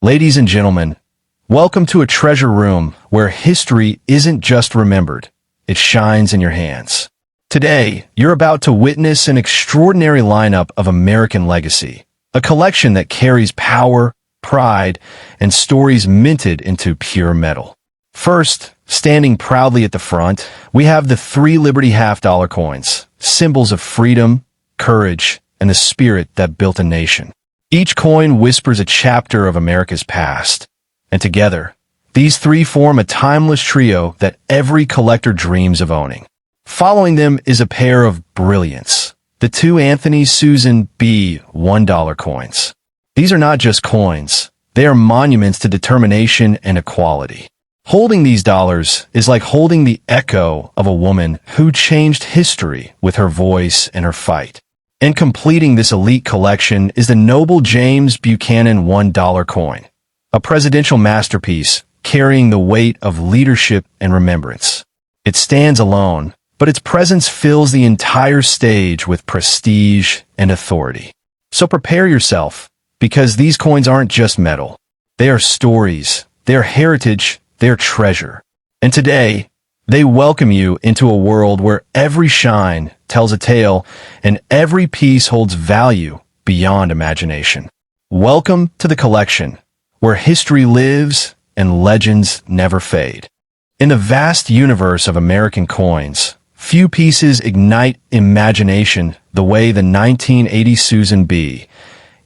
Ladies and gentlemen, welcome to a treasure room where history isn't just remembered, it shines in your hands. Today, you're about to witness an extraordinary lineup of American legacy, a collection that carries power, pride, and stories minted into pure metal. First, standing proudly at the front, we have the 3 Liberty half-dollar coins, symbols of freedom, courage, and the spirit that built a nation. Each coin whispers a chapter of America's past, and together, these 3 form a timeless trio that every collector dreams of owning. Following them is a pair of brilliants, the 2 Anthony Susan B. $1 coins. These are not just coins, they are monuments to determination and equality. Holding these dollars is like holding the echo of a woman who changed history with her voice and her fight. And completing this elite collection is the noble James Buchanan $1 coin, a presidential masterpiece carrying the weight of leadership and remembrance. It stands alone, but its presence fills the entire stage with prestige and authority. So prepare yourself, because these coins aren't just metal. They are stories, they are heritage, they are treasure. And today, they welcome you into a world where every shine tells a tale and every piece holds value beyond imagination. Welcome to the collection, where history lives and legends never fade. In the vast universe of American coins, few pieces ignite imagination the way the 1980 Susan B.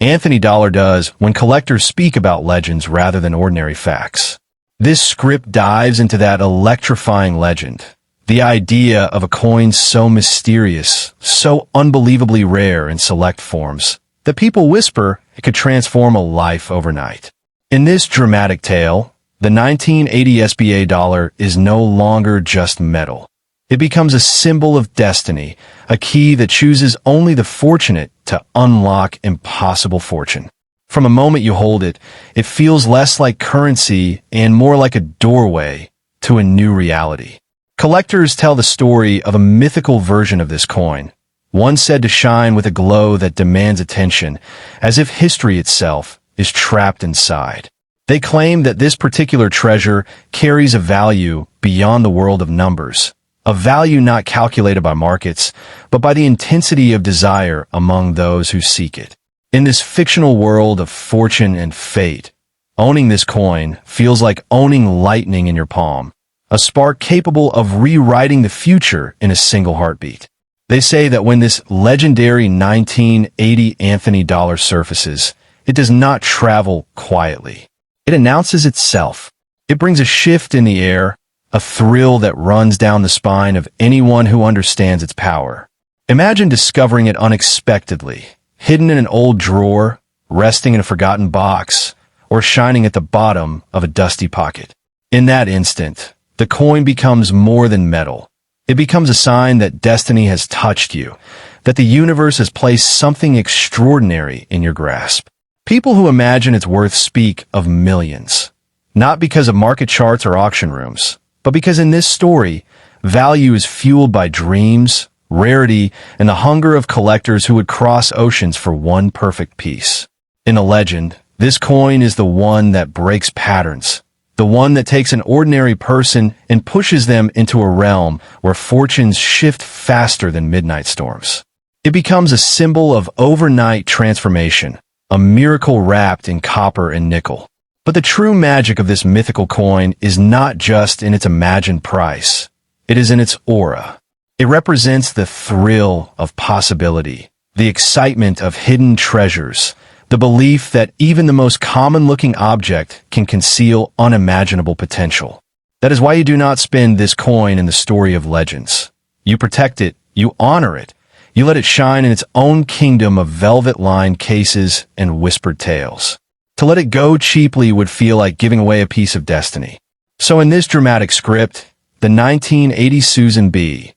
Anthony dollar does when collectors speak about legends rather than ordinary facts. This script dives into that electrifying legend, the idea of a coin so mysterious, so unbelievably rare in select forms, that people whisper it could transform a life overnight. In this dramatic tale, the 1980 SBA dollar is no longer just metal. It becomes a symbol of destiny, a key that chooses only the fortunate to unlock impossible fortune. From the moment you hold it, it feels less like currency and more like a doorway to a new reality. Collectors tell the story of a mythical version of this coin, one said to shine with a glow that demands attention, as if history itself is trapped inside. They claim that this particular treasure carries a value beyond the world of numbers, a value not calculated by markets, but by the intensity of desire among those who seek it. In this fictional world of fortune and fate, owning this coin feels like owning lightning in your palm, a spark capable of rewriting the future in a single heartbeat. They say that when this legendary 1980 Anthony dollar surfaces, it does not travel quietly. It announces itself. It brings a shift in the air, a thrill that runs down the spine of anyone who understands its power. Imagine discovering it unexpectedly, hidden in an old drawer, resting in a forgotten box, or shining at the bottom of a dusty pocket. In that instant, the coin becomes more than metal. It becomes a sign that destiny has touched you, that the universe has placed something extraordinary in your grasp. People who imagine its worth speak of millions, not because of market charts or auction rooms, but because in this story, value is fueled by dreams, rarity, and the hunger of collectors who would cross oceans for one perfect piece. In a legend, this coin is the one that breaks patterns, the one that takes an ordinary person and pushes them into a realm where fortunes shift faster than midnight storms. It becomes a symbol of overnight transformation, a miracle wrapped in copper and nickel. But the true magic of this mythical coin is not just in its imagined price. It is in its aura. It represents the thrill of possibility, the excitement of hidden treasures, the belief that even the most common-looking object can conceal unimaginable potential. That is why you do not spend this coin in the story of legends. You protect it, you honor it, you let it shine in its own kingdom of velvet-lined cases and whispered tales. To let it go cheaply would feel like giving away a piece of destiny. So in this dramatic script, the 1980 Susan B.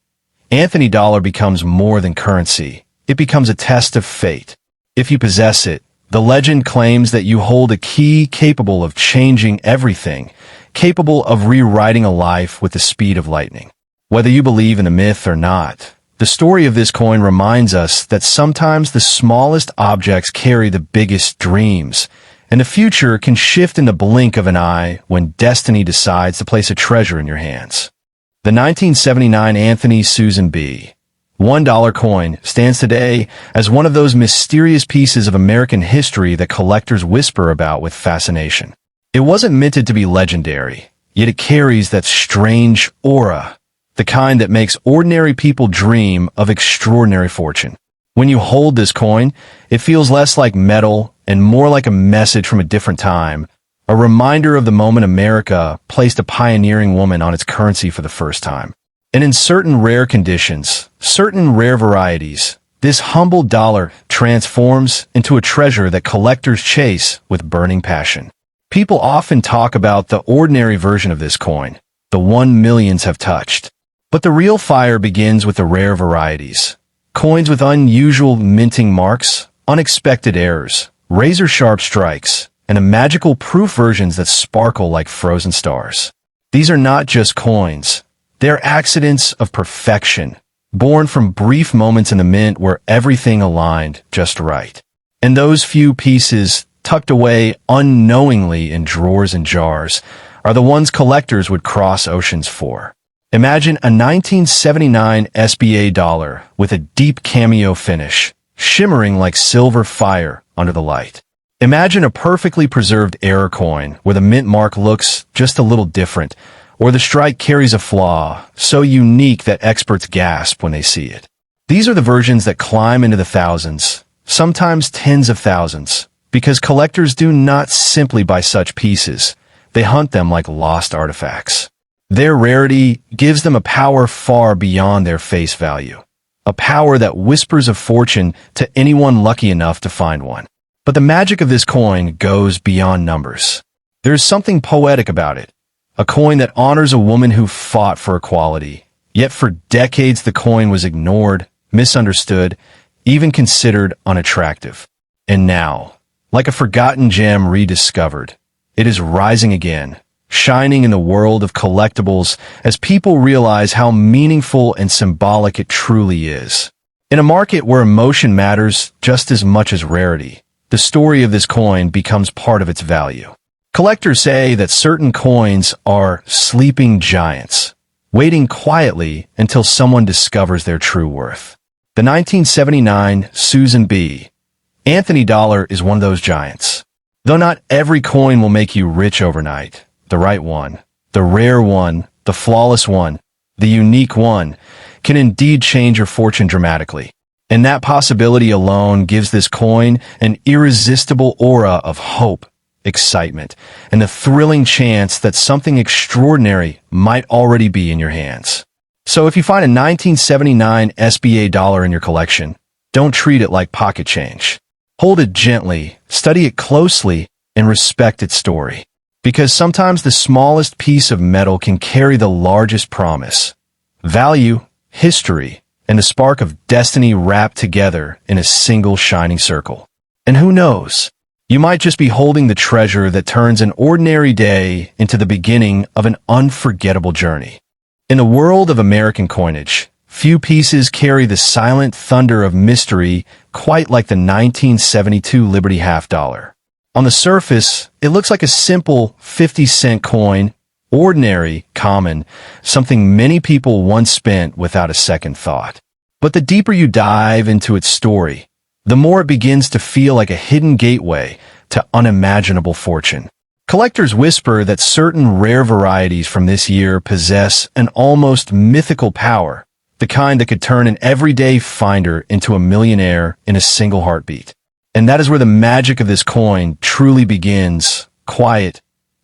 Anthony dollar becomes more than currency. It becomes a test of fate. If you possess it, the legend claims that you hold a key capable of changing everything, capable of rewriting a life with the speed of lightning. Whether you believe in the myth or not, the story of this coin reminds us that sometimes the smallest objects carry the biggest dreams, And the future can shift in the blink of an eye when destiny decides to place a treasure in your hands. The 1979 Anthony Susan B. $1 coin stands today as one of those mysterious pieces of American history that collectors whisper about with fascination. It wasn't minted to be legendary, yet it carries that strange aura, the kind that makes ordinary people dream of extraordinary fortune. When you hold this coin, it feels less like metal and more like a message from a different time, a reminder of the moment America placed a pioneering woman on its currency for the first time. And in certain rare conditions, certain rare varieties, this humble dollar transforms into a treasure that collectors chase with burning passion. People often talk about the ordinary version of this coin, the one millions have touched. But the real fire begins with the rare varieties. Coins with unusual minting marks, unexpected errors, razor-sharp strikes, and magical proof versions that sparkle like frozen stars. These are not just coins. They're accidents of perfection, born from brief moments in the mint where everything aligned just right. And those few pieces, tucked away unknowingly in drawers and jars, are the ones collectors would cross oceans for. Imagine a 1979 SBA dollar with a deep cameo finish, shimmering like silver fire under the light. Imagine a perfectly preserved error coin where the mint mark looks just a little different, or the strike carries a flaw so unique that experts gasp when they see it. These are the versions that climb into the thousands, sometimes tens of thousands, because collectors do not simply buy such pieces, they hunt them like lost artifacts. Their rarity gives them a power far beyond their face value, a power that whispers of fortune to anyone lucky enough to find one. But the magic of this coin goes beyond numbers. There's something poetic about it, a coin that honors a woman who fought for equality, yet for decades the coin was ignored, misunderstood, even considered unattractive. And now, like a forgotten gem rediscovered, it is rising again, shining in the world of collectibles as people realize how meaningful and symbolic it truly is. In a market where emotion matters just as much as rarity, the story of this coin becomes part of its value. Collectors say that certain coins are sleeping giants, waiting quietly until someone discovers their true worth. The 1979 Susan B. Anthony dollar is one of those giants. Though not every coin will make you rich overnight, the right one, the rare one, the flawless one, the unique one, can indeed change your fortune dramatically. And that possibility alone gives this coin an irresistible aura of hope, excitement, and the thrilling chance that something extraordinary might already be in your hands. So if you find a 1979 SBA dollar in your collection, don't treat it like pocket change. Hold it gently, study it closely, and respect its story. Because sometimes the smallest piece of metal can carry the largest promise, value, history, and the spark of destiny wrapped together in a single shining circle. And who knows? You might just be holding the treasure that turns an ordinary day into the beginning of an unforgettable journey. In the world of American coinage, few pieces carry the silent thunder of mystery quite like the 1972 Liberty half dollar. On the surface, it looks like a simple 50-cent coin, ordinary, common, something many people once spent without a second thought. But the deeper you dive into its story, the more it begins to feel like a hidden gateway to unimaginable fortune. Collectors whisper that certain rare varieties from this year possess an almost mythical power, the kind that could turn an everyday finder into a millionaire in a single heartbeat. And that is where the magic of this coin truly begins, quiet,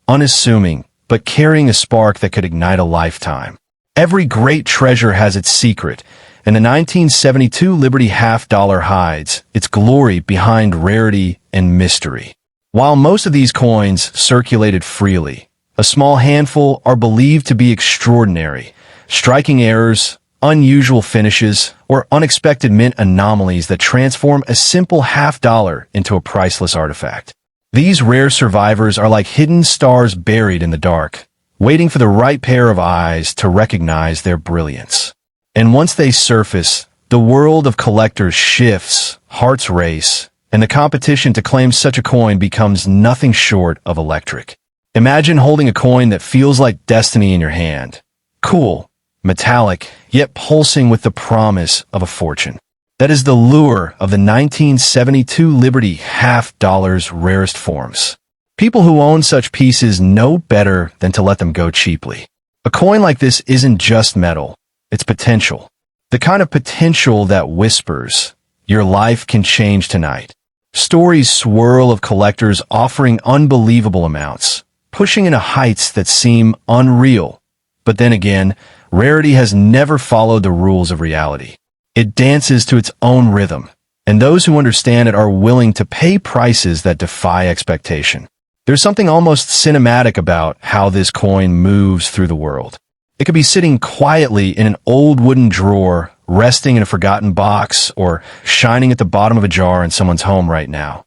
unassuming, but carrying a spark that could ignite a lifetime. Every great treasure has its secret, and the 1972 Liberty half dollar hides its glory behind rarity and mystery. While most of these coins circulated freely, a small handful are believed to be extraordinary, striking errors, unusual finishes, or unexpected mint anomalies that transform a simple half dollar into a priceless artifact. These rare survivors are like hidden stars buried in the dark, waiting for the right pair of eyes to recognize their brilliance. And once they surface, the world of collectors shifts, hearts race, and the competition to claim such a coin becomes nothing short of electric. Imagine holding a coin that feels like destiny in your hand. Cool, metallic, yet pulsing with the promise of a fortune. That is the lure of the 1972 Liberty half-dollar's rarest forms. People who own such pieces know better than to let them go cheaply. A coin like this isn't just metal, it's potential. The kind of potential that whispers, your life can change tonight. Stories swirl of collectors offering unbelievable amounts, pushing into heights that seem unreal. But then again, rarity has never followed the rules of reality. It dances to its own rhythm, and those who understand it are willing to pay prices that defy expectation. There's something almost cinematic about how this coin moves through the world. It could be sitting quietly in an old wooden drawer, resting in a forgotten box, or shining at the bottom of a jar in someone's home right now.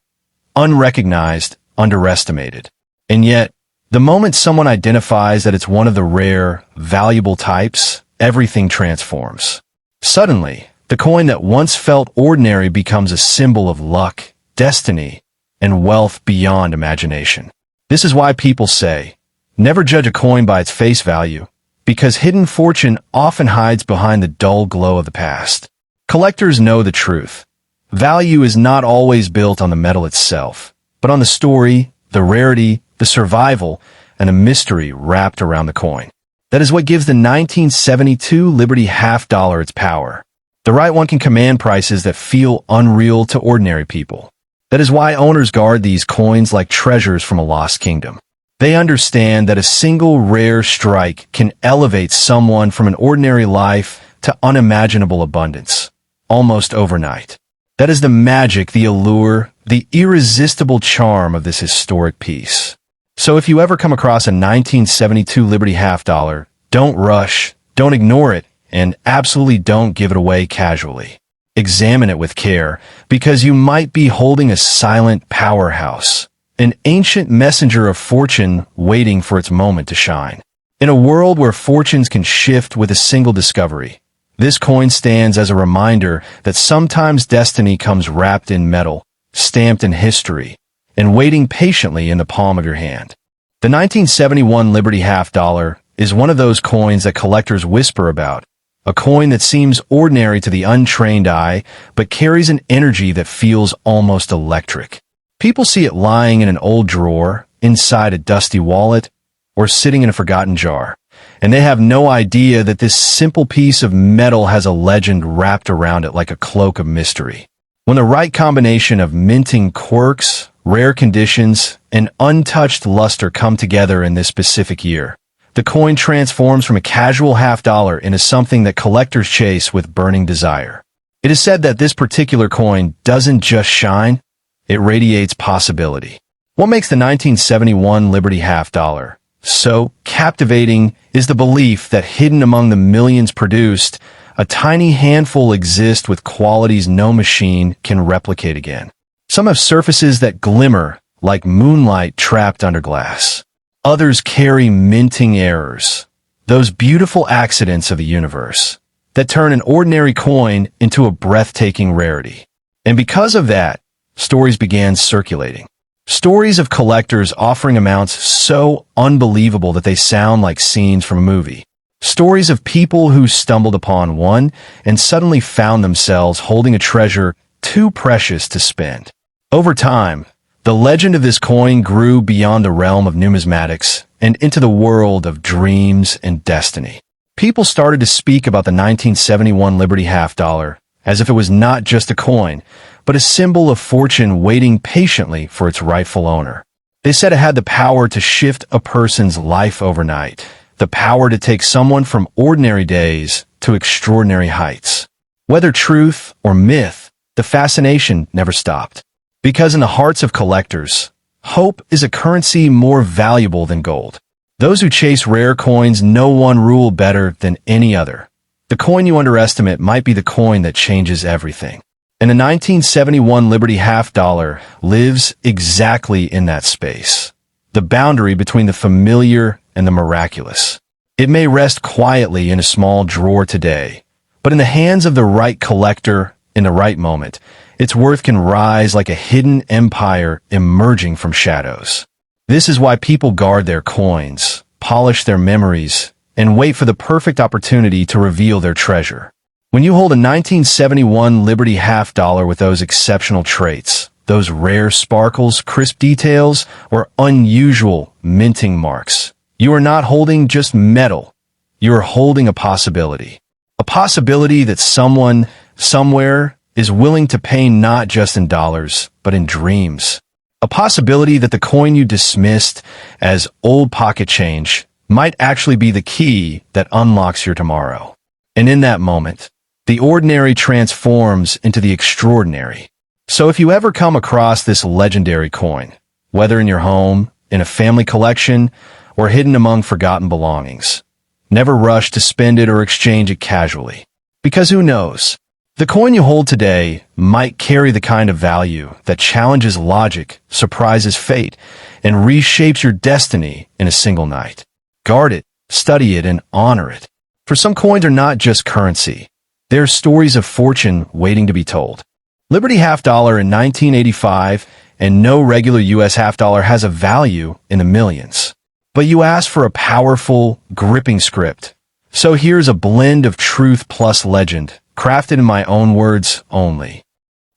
Unrecognized, underestimated. And yet, the moment someone identifies that it's one of the rare, valuable types, everything transforms. Suddenly, the coin that once felt ordinary becomes a symbol of luck, destiny, and wealth beyond imagination. This is why people say, never judge a coin by its face value, because hidden fortune often hides behind the dull glow of the past. Collectors know the truth. Value is not always built on the metal itself, but on the story, the rarity, the survival, and a mystery wrapped around the coin. That is what gives the 1972 Liberty half-dollar its power. The right one can command prices that feel unreal to ordinary people. That is why owners guard these coins like treasures from a lost kingdom. They understand that a single rare strike can elevate someone from an ordinary life to unimaginable abundance, almost overnight. That is the magic, the allure, the irresistible charm of this historic piece. So if you ever come across a 1972 Liberty half-dollar, don't rush, don't ignore it, and absolutely don't give it away casually. Examine it with care, because you might be holding a silent powerhouse, an ancient messenger of fortune waiting for its moment to shine. In a world where fortunes can shift with a single discovery, this coin stands as a reminder that sometimes destiny comes wrapped in metal, stamped in history, and waiting patiently in the palm of your hand. The 1971 Liberty half-dollar is one of those coins that collectors whisper about, a coin that seems ordinary to the untrained eye, but carries an energy that feels almost electric. People see it lying in an old drawer, inside a dusty wallet, or sitting in a forgotten jar, and they have no idea that this simple piece of metal has a legend wrapped around it like a cloak of mystery. When the right combination of minting quirks, rare conditions, and untouched luster come together in this specific year, the coin transforms from a casual half-dollar into something that collectors chase with burning desire. It is said that this particular coin doesn't just shine, it radiates possibility. What makes the 1971 Liberty half-dollar so captivating is the belief that hidden among the millions produced, a tiny handful exist with qualities no machine can replicate again. Some have surfaces that glimmer like moonlight trapped under glass. Others carry minting errors, those beautiful accidents of the universe that turn an ordinary coin into a breathtaking rarity. And because of that, stories began circulating. Stories of collectors offering amounts so unbelievable that they sound like scenes from a movie. Stories of people who stumbled upon one and suddenly found themselves holding a treasure too precious to spend. Over time, the legend of this coin grew beyond the realm of numismatics and into the world of dreams and destiny. People started to speak about the 1971 Liberty half-dollar as if it was not just a coin, but a symbol of fortune waiting patiently for its rightful owner. They said it had the power to shift a person's life overnight, the power to take someone from ordinary days to extraordinary heights. Whether truth or myth, the fascination never stopped. Because in the hearts of collectors, hope is a currency more valuable than gold. Those who chase rare coins know one rule better than any other. The coin you underestimate might be the coin that changes everything. And the 1971 Liberty half-dollar lives exactly in that space, the boundary between the familiar and the miraculous. It may rest quietly in a small drawer today, but in the hands of the right collector in the right moment, its worth can rise like a hidden empire emerging from shadows. This is why people guard their coins, polish their memories, and wait for the perfect opportunity to reveal their treasure. When you hold a 1971 Liberty half-dollar with those exceptional traits, those rare sparkles, crisp details, or unusual minting marks, you are not holding just metal. You are holding a possibility. A possibility that someone, somewhere, is willing to pay not just in dollars, but in dreams. A possibility that the coin you dismissed as old pocket change might actually be the key that unlocks your tomorrow. And in that moment, the ordinary transforms into the extraordinary. So if you ever come across this legendary coin, whether in your home, in a family collection, or hidden among forgotten belongings, never rush to spend it or exchange it casually. Because who knows? The coin you hold today might carry the kind of value that challenges logic, surprises fate, and reshapes your destiny in a single night. Guard it, study it, and honor it. For some coins are not just currency. They're stories of fortune waiting to be told. Liberty half-dollar in 1985 and no regular U.S. half-dollar has a value in the millions. But you asked for a powerful, gripping script. So here's a blend of truth plus legend, crafted in my own words only.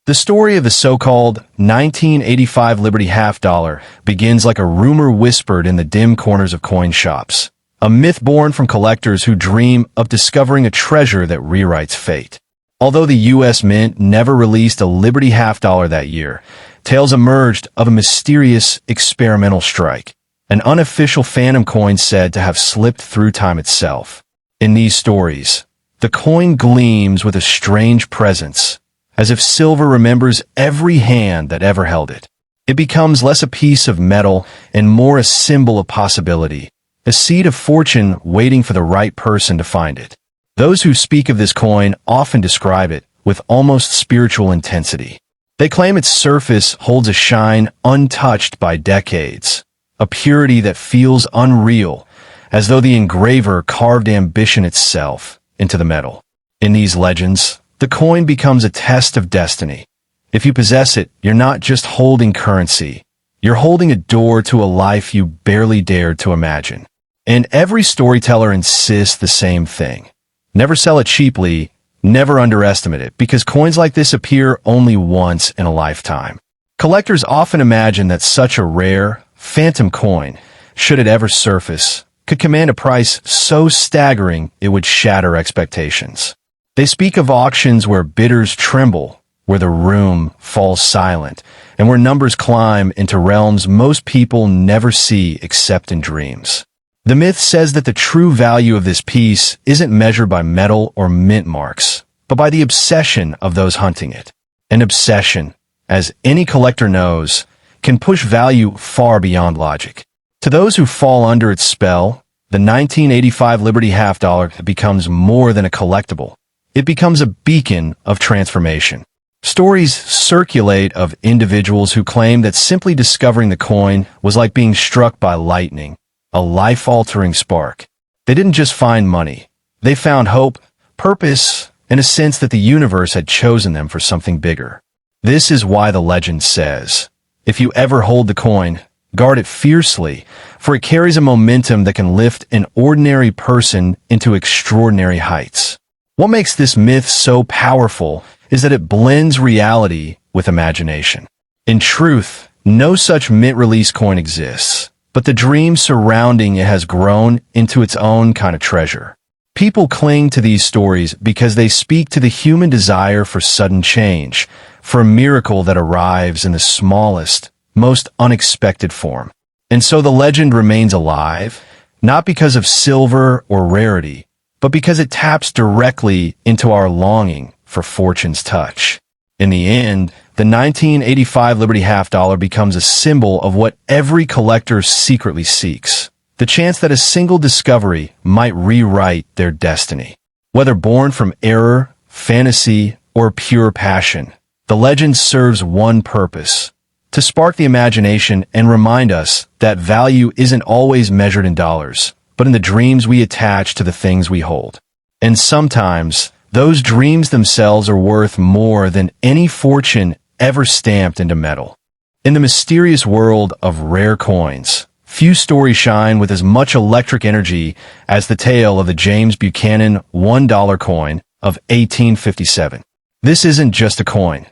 The story of the so-called 1985 Liberty half-dollar begins like a rumor whispered in the dim corners of coin shops. A myth born from collectors who dream of discovering a treasure that rewrites fate. Although the U.S. Mint never released a Liberty half-dollar that year, tales emerged of a mysterious experimental strike, an unofficial phantom coin said to have slipped through time itself. In these stories, the coin gleams with a strange presence, as if silver remembers every hand that ever held it. It becomes less a piece of metal and more a symbol of possibility, a seed of fortune waiting for the right person to find it. Those who speak of this coin often describe it with almost spiritual intensity. They claim its surface holds a shine untouched by decades, a purity that feels unreal, as though the engraver carved ambition itself into the metal. In these legends, the coin becomes a test of destiny. If you possess it, you're not just holding currency. You're holding a door to a life you barely dared to imagine. And every storyteller insists the same thing. Never sell it cheaply, never underestimate it, because coins like this appear only once in a lifetime. Collectors often imagine that such a rare, phantom coin, should it ever surface, could command a price so staggering it would shatter expectations. They speak of auctions where bidders tremble, where the room falls silent, and where numbers climb into realms most people never see except in dreams. The myth says that the true value of this piece isn't measured by metal or mint marks, but by the obsession of those hunting it. An obsession, as any collector knows, can push value far beyond logic. To those who fall under its spell, the 1985 Liberty half-dollar becomes more than a collectible. It becomes a beacon of transformation. Stories circulate of individuals who claim that simply discovering the coin was like being struck by lightning, a life-altering spark. They didn't just find money. They found hope, purpose, and a sense that the universe had chosen them for something bigger. This is why the legend says, if you ever hold the coin, guard it fiercely, for it carries a momentum that can lift an ordinary person into extraordinary heights. What makes this myth so powerful is that it blends reality with imagination. In truth, no such mint-release coin exists, but the dream surrounding it has grown into its own kind of treasure. People cling to these stories because they speak to the human desire for sudden change, for a miracle that arrives in the smallest, most unexpected form. And so the legend remains alive, not because of silver or rarity, but because it taps directly into our longing for fortune's touch. In the end, the 1985 Liberty half-dollar becomes a symbol of what every collector secretly seeks, the chance that a single discovery might rewrite their destiny. Whether born from error, fantasy, or pure passion, the legend serves one purpose: to spark the imagination and remind us that value isn't always measured in dollars, but in the dreams we attach to the things we hold. And sometimes, Those dreams themselves are worth more than any fortune ever stamped into metal. In the mysterious world of rare coins, few stories shine with as much electric energy as the tale of the James Buchanan $1 coin of 1857. This isn't just a coin.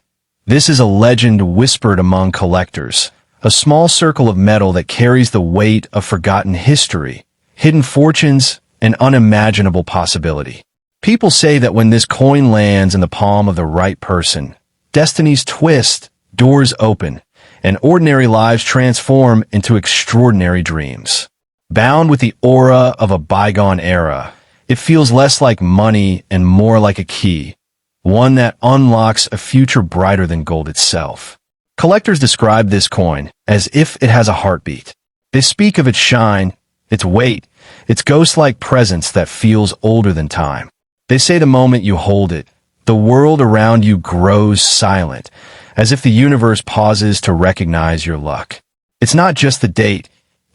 This is a legend whispered among collectors, a small circle of metal that carries the weight of forgotten history, hidden fortunes, and unimaginable possibility. People say that when this coin lands in the palm of the right person, destinies twist, doors open, and ordinary lives transform into extraordinary dreams. Bound with the aura of a bygone era, it feels less like money and more like a key, one that unlocks a future brighter than gold itself. Collectors describe this coin as if it has a heartbeat. They speak of its shine, its weight, its ghost-like presence that feels older than time. They say the moment you hold it, the world around you grows silent, as if the universe pauses to recognize your luck. It's not just the date,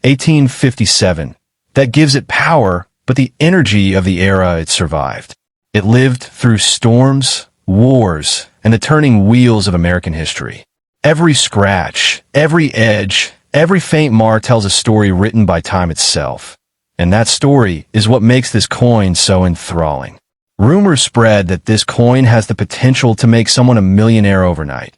1857, that gives it power, but the energy of the era it survived. It lived through storms, wars, and the turning wheels of American history. Every scratch, every edge, every faint mark tells a story written by time itself. And that story is what makes this coin so enthralling. Rumors spread that this coin has the potential to make someone a millionaire overnight.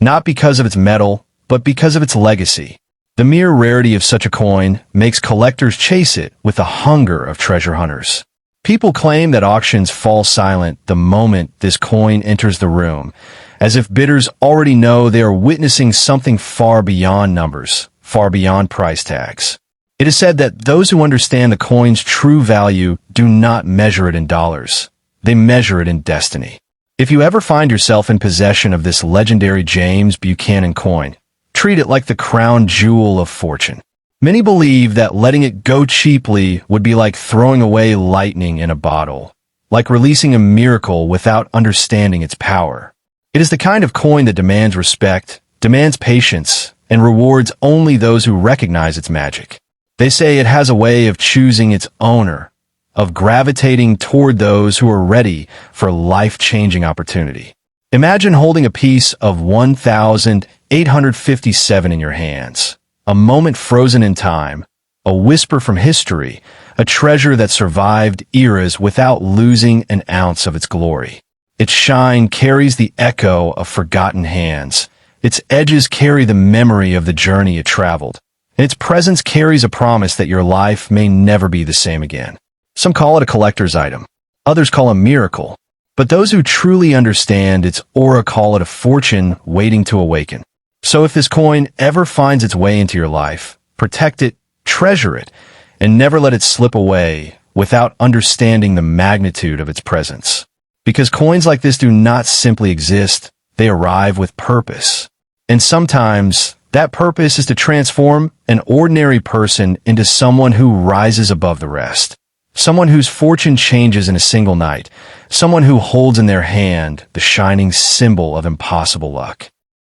Not because of its metal, but because of its legacy. The mere rarity of such a coin makes collectors chase it with the hunger of treasure hunters. People claim that auctions fall silent the moment this coin enters the room, as if bidders already know they are witnessing something far beyond numbers, far beyond price tags. It is said that those who understand the coin's true value do not measure it in dollars. They measure it in destiny. If you ever find yourself in possession of this legendary James Buchanan coin, treat it like the crown jewel of fortune. Many believe that letting it go cheaply would be like throwing away lightning in a bottle, like releasing a miracle without understanding its power. It is the kind of coin that demands respect, demands patience, and rewards only those who recognize its magic. They say it has a way of choosing its owner, of gravitating toward those who are ready for life-changing opportunity. Imagine holding a piece of 1,857 in your hands, a moment frozen in time, a whisper from history, a treasure that survived eras without losing an ounce of its glory. Its shine carries the echo of forgotten hands. Its edges carry the memory of the journey it traveled. And its presence carries a promise that your life may never be the same again. Some call it a collector's item. Others call it a miracle. But those who truly understand its aura call it a fortune waiting to awaken. So if this coin ever finds its way into your life, protect it, treasure it, and never let it slip away without understanding the magnitude of its presence. Because coins like this do not simply exist, they arrive with purpose. And sometimes that purpose is to transform an ordinary person into someone who rises above the rest. Someone whose fortune changes in a single night. Someone who holds in their hand the shining symbol of impossible luck.